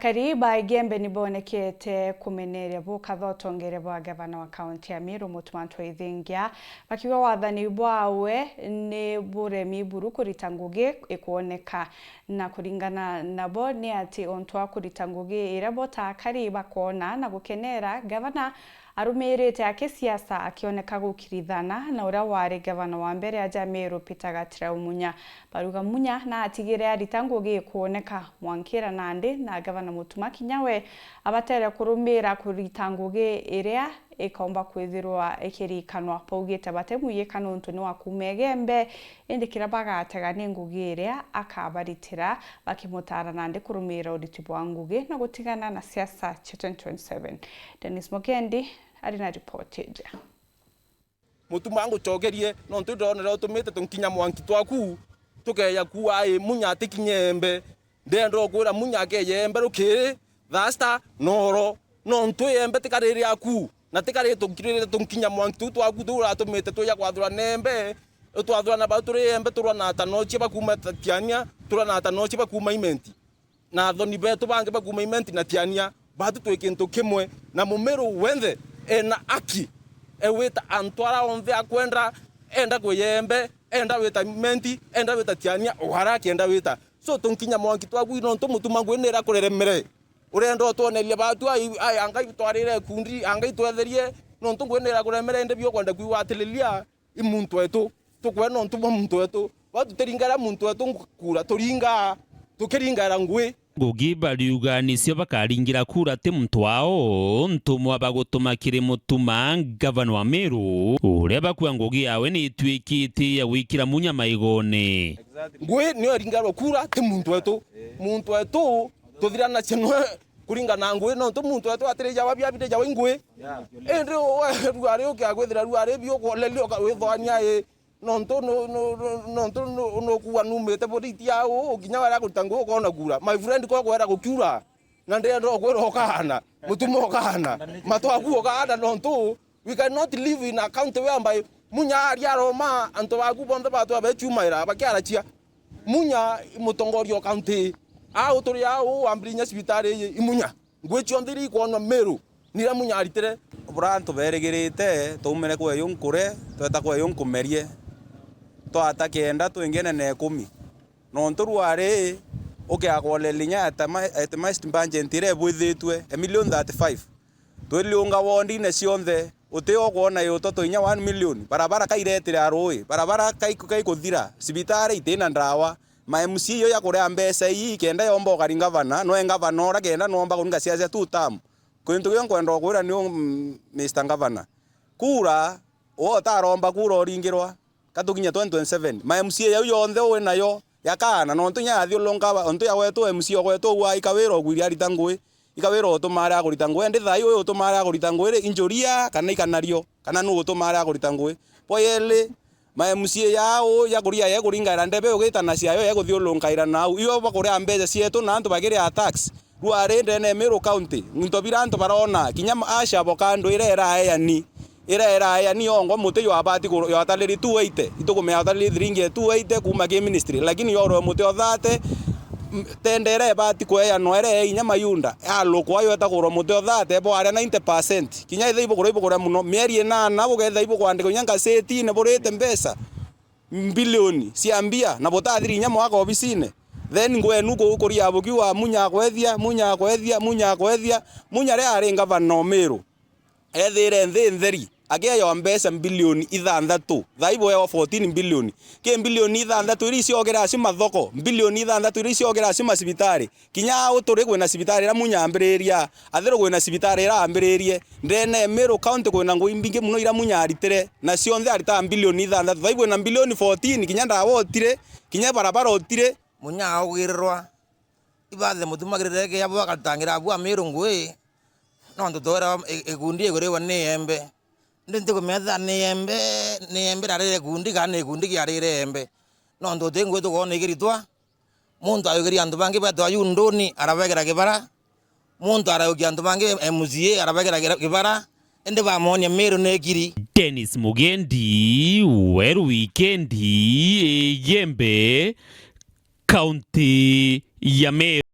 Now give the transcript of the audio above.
Kariba igembe nibonekete kumeneria bukatha utongere bwa gavana wa kaunti ya Meru Mutumanto Ithingia bakiwa wathani bwawe ni buremi buru kurita ngugi ikuoneka na kuringana nabo ni ati ontwa kurita ngugi ira bota Kariba kona na gukenera gavana arumirite ake siasa akioneka gukirithana na ura wari gavana wa mbere aja Meru Peter Gatira Munya baruga Munya na atigire arita ngugi kuoneka Mwankira Nandi na gavana Mutuma Kinyawe abatere kurumira kurita ngugi iria ikomba kwithirwa ikirikanwa paugite batemuye kanuntu ni wakumegembe indikira bagatega ni ngugi iria akabaritira bakimutara Nandi kurumira uriti bwa ngugi na gutigana na siasa cha 2027. Dennis Mugendi arina report eja Mutuma ngucogerie no ndonera utumite tunkinya mwanki twaku tukeya ku ai Munya tikinyembe ndendo gwira Munya keyembe rukiri thasta noro no ntuyembe tikariri aku na tikari tukirire tunkinya mwanki twaku turatumite tuya kwathura nembe twathura na baturi embe turona tanochi bakuma tiania turona tanochi bakuma imenti na thoni betu bange bakuma imenti na tiania batu twekintu kimwe na Mumeru wenthe ena aki ewita antwara onthe akwenda enda kuyembe enda wita imenti enda wita tiania oharaki enda wita so tunkinya mwanki twaku ino Mutuma ngwinira kureremere urendo twonelie batu ai anga itwarire kundi anga itwetherie no ngwinira kuremere ende bio kwenda kwiwatililia imuntu wetu tukwena ntuma muntu wetu batu teringara muntu wetu kura turinga tukiringara ngwe ngugi bariuga nicio bakaringira kura ti muntu wao ntumwa bagutuma kiri Mutuma gavana wa Meru uria bakua ngugi yawe ni itwikiti ya wikira Munya maigone ngwe ni ringarwa kura ti muntu wetu tuthirana chenwe kuringana ngwe no muntu wetu atirija wabia bide jawe ngwe ende ruare ukagwethira ruare bio kolelio ka withwania no kuwa numete boditi yao ginya wara kutango kona kura my friend ko kwera gukura na ndendo kwera okana Mutuma okana matwaku okana no we cannot live in a country whereby Munya aria Roma anto baku bonde batu abechumaira bakiarachia Munya mutongorio county uturi au ambrinya sibitari imunya ngwecho ndiri kwona Meru nira Munya aritire burantu beregirite tumere kwe yunkure tweta kwe yunkumerie twata kenda twingene ne 10 no nturware ukiagolelinya at most budget bwithitwe $1,35,000 twiliunga wondi ne cionthe utio kuona yuto twinya 1 million barabara kairetire arui barabara kaikuthira sibitari itina ndawa ma MC yo ya kurea mbesa iyi kenda yomba ukaringa gavana no engavana ora kenda nomba kuringa siasa tu tam kwintu yo kwenda kwira ni Mr. Gavana kura o taromba kura oringirwa katukinya 2027 ma MC yo yonthe we nayo yakana no ntunya athio longa ontu ya wetu MC ogwetu wa ikawiro gwiri arita ngui ikawiro otumara agurita ngui ndi thai uyu otumara agurita ngui injuria kana ikanario kana nu otumara agurita ngui poyele ma MC yao ya kuria ya kuringa ndebe ugitana ciayo ya guthiulungaira nau iyo bakuria mbeca cietu na antu bagire tax ruare ndene Meru County nto biranto barona kinya asha bokando irera ayani ongo muti yo abati ko yo ataliri 280 itukume ataliri dringi 280 kuma ke ministry lakini yo muti othate tendere bati ko ya noere inya mayunda aloko ayo etakuro muti othate bo are 90% kinya ithaibo kura muno mieri na bugetha ibo kwandiko nyanga seti ne borete mbesa bilioni ciambia na botathiri nya mwaka obisine then ngwenu ko kuria aboki wa Munya kwethia Munya re ari gavana Meru ethire ntheri agia yo mbesa bilioni 6 thaibo yo 14 bilioni ke bilioni 6 iri ciogera cima thoko bilioni 6 iri ciogera cima sibitari kinya uturi kwena sibitari ra Munya ambiriria athiro kwena sibitari ra ambiririe ndene Meru County kwena ngui mbingi muno ira Munya aritire na cionthe arita bilioni 6 thaibo na bilioni 14 kinya ndawotire kinya barabara otire Munya augirwa ibathe Mutuma gireke yabo akatangira abwa Meru ngui no ndotora egundi egореwa ne embe ndinte kumetha ne embe rarire gundi kana gundi kiarire embe no ndote ngwe to kone giritwa muntu ayogeri andu bange bato ayundoni arabegera kibara muntu arayogi andu bange MCA arabegera kibara ende bamonya Meru ne giri Dennis Mugendi Weru Weekendi Yembe County ya Meru.